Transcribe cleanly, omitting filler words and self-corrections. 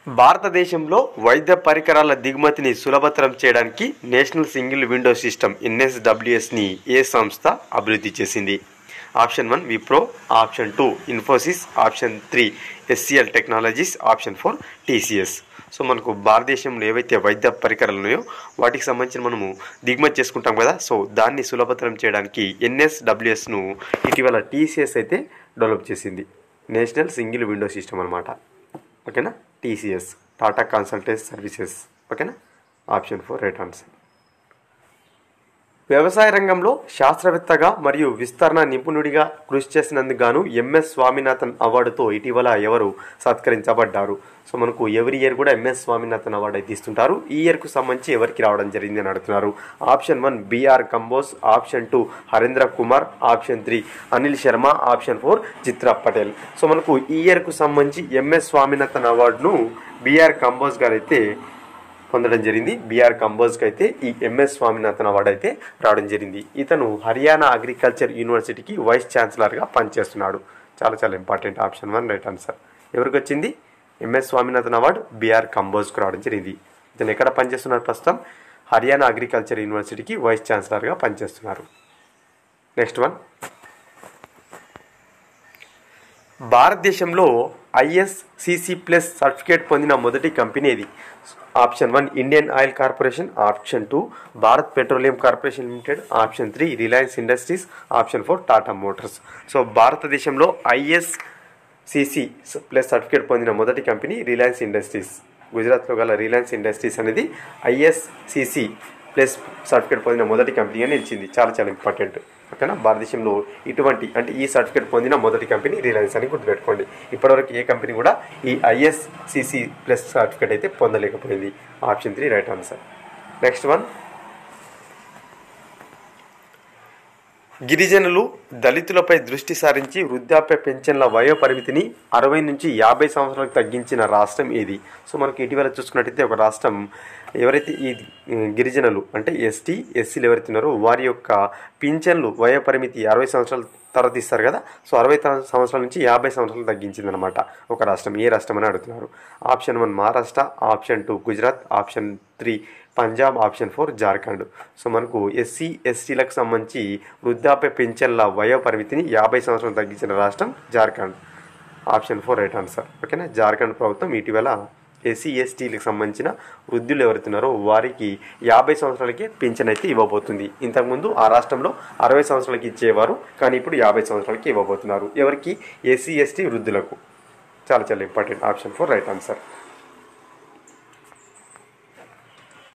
భారతదేశంలో వైద్య పరికరాల దిగుమతిని సులభతరం చేయడానికి నేషనల్ సింగిల్ విండో సిస్టమ్ ఎన్ఎస్డబ్ల్యూఎస్ని ఏ సంస్థ అభివృద్ధి చేసింది? Option 1 Wipro, option 2 Infosys, option 3 SCL technologies, option 4 TCS. So మనకు భారతదేశంలో ఏవైతే వైద్య పరికరాలు ఉన్నాయో వాటికి సంబంధించిన మనము దిగుమతి చేసుకుంటాం కదా. సో దాన్ని సులభతరం చేయడానికి ఎన్ఎస్డబ్ల్యూఎస్ను ఇటీవల టీసీఎస్ అయితే డెవలప్ చేసింది. నేషనల్ సింగిల్ విండో సిస్టమ్ అనమాట. ఓకేనా? TCS, Tata consultancy services. ఓకేనా? Option 4 right answer. వ్యవసాయ రంగంలో శాస్త్రవేత్తగా మరియు విస్తరణ నిపుణుడిగా కృషి చేసినందుకు గాను ఎంఎస్ స్వామినాథన్ అవార్డుతో ఇటీవల ఎవరు సత్కరించబడ్డారు? సో మనకు ఎవ్రీ ఇయర్ కూడా ఎంఎస్ స్వామినాథన్ అవార్డు అయితే ఇస్తుంటారు. ఈ ఇయర్కు సంబంధించి ఎవరికి రావడం జరిగింది అని అడుగుతున్నారు. Option 1 BR Kamboj, option 2 Harendra Kumar, option 3 Anil Sharma, option 4 Chitra Patel. So మనకు ఈ ఇయర్కు సంబంధించి ఎంఎస్ స్వామినాథన్ అవార్డును బిఆర్ కంబోజ్ గారు అయితే పొందడం జరిగింది. బిఆర్ కంబోజ్కి అయితే ఈ ఎంఎస్ స్వామినాథన్ అవార్డు అయితే రావడం జరిగింది. ఇతను హర్యానా అగ్రికల్చర్ యూనివర్సిటీకి వైస్ ఛాన్సలర్గా పనిచేస్తున్నాడు. చాలా చాలా ఇంపార్టెంట్. Option 1 right answer. ఎవరికి వచ్చింది ఎంఎస్ స్వామినాథన్ అవార్డు? బిఆర్ కంబోజ్కు రావడం జరిగింది. ఇతను ఎక్కడ పనిచేస్తున్నారు? ప్రస్తుతం హర్యానా అగ్రికల్చర్ యూనివర్సిటీకి వైస్ ఛాన్సలర్గా పనిచేస్తున్నారు. నెక్స్ట్ వన్, భారతదేశంలో ఐఎస్సిసి ప్లస్ సర్టిఫికేట్ పొందిన మొదటి కంపెనీ ఇది? Option 1 Indian oil corporation, option 2 Bharat petroleum corporation limited, option 3 Reliance industries, option 4 Tata Motors. So భారతదేశంలో ఐఎస్సిసి ప్లస్ సర్టిఫికేట్ పొందిన మొదటి కంపెనీ రిలయన్స్ ఇండస్ట్రీస్. గుజరాత్లో గల రిలయన్స్ ఇండస్ట్రీస్ అనేది ఐఎస్సిసి ప్లస్ సర్టిఫికేట్ పొందిన మొదటి కంపెనీగా నిలిచింది. చాలా చాలా ఇంపార్టెంట్. ఓకేనా? భారతదేశంలో ఇటువంటి అంటే ఈ సర్టిఫికేట్ పొందిన మొదటి కంపెనీ రిలయన్స్ అని గుర్తుపెట్టుకోండి. ఇప్పటివరకు ఏ కంపెనీ కూడా ఈ ఐఎస్సిసి ప్లస్ సర్టిఫికేట్ అయితే పొందలేకపోయింది. Option 3 right answer. Next one, గిరిజనులు దళితులపై దృష్టి సారించి వృద్ధాప్య పెన్షన్ల వయో పరిమితిని 60 నుంచి 50 సంవత్సరాలకు తగ్గించిన రాష్ట్రం ఏది? సో మనకి ఇటీవల చూసుకున్నట్టయితే ఒక రాష్ట్రం ఎవరైతే ఈ గిరిజనులు అంటే ఎస్సీలు ఎవరైతే ఉన్నారో వారి యొక్క పింఛన్లు వయో పరిమితి 60 సంవత్సరాల తర్వాత ఇస్తారు కదా. సో 60 సంవత్సరాల నుంచి 50 సంవత్సరాలు తగ్గించిందనమాట ఒక రాష్ట్రం. ఏ రాష్ట్రం అని అడుగుతున్నారు. Option 1 Maharashtra, option 2 Gujarat, option 3 Punjab, option 4 Jharkhand. So మనకు ఎస్సీలకు సంబంధించి వృద్ధాప్య పెన్షన్ల వయో పరిమితిని 50 సంవత్సరాలు తగ్గించిన రాష్ట్రం జార్ఖండ్. Option 4 right answer. ఓకేనా? జార్ఖండ్ ప్రభుత్వం ఇటీవల ఎస్సీలకు సంబంధించిన వృద్ధులు ఎవరుతున్నారో వారికి 50 సంవత్సరాలకి పింఛన్ అయితే ఇవ్వబోతుంది. ఇంతకుముందు ఆ రాష్ట్రంలో 60 సంవత్సరాలకి ఇచ్చేవారు, కానీ ఇప్పుడు 50 సంవత్సరాలకి ఇవ్వబోతున్నారు. ఎవరికి? ఎస్సీ వృద్ధులకు. చాలా చాలా ఇంపార్టెంట్. Option 4 right answer.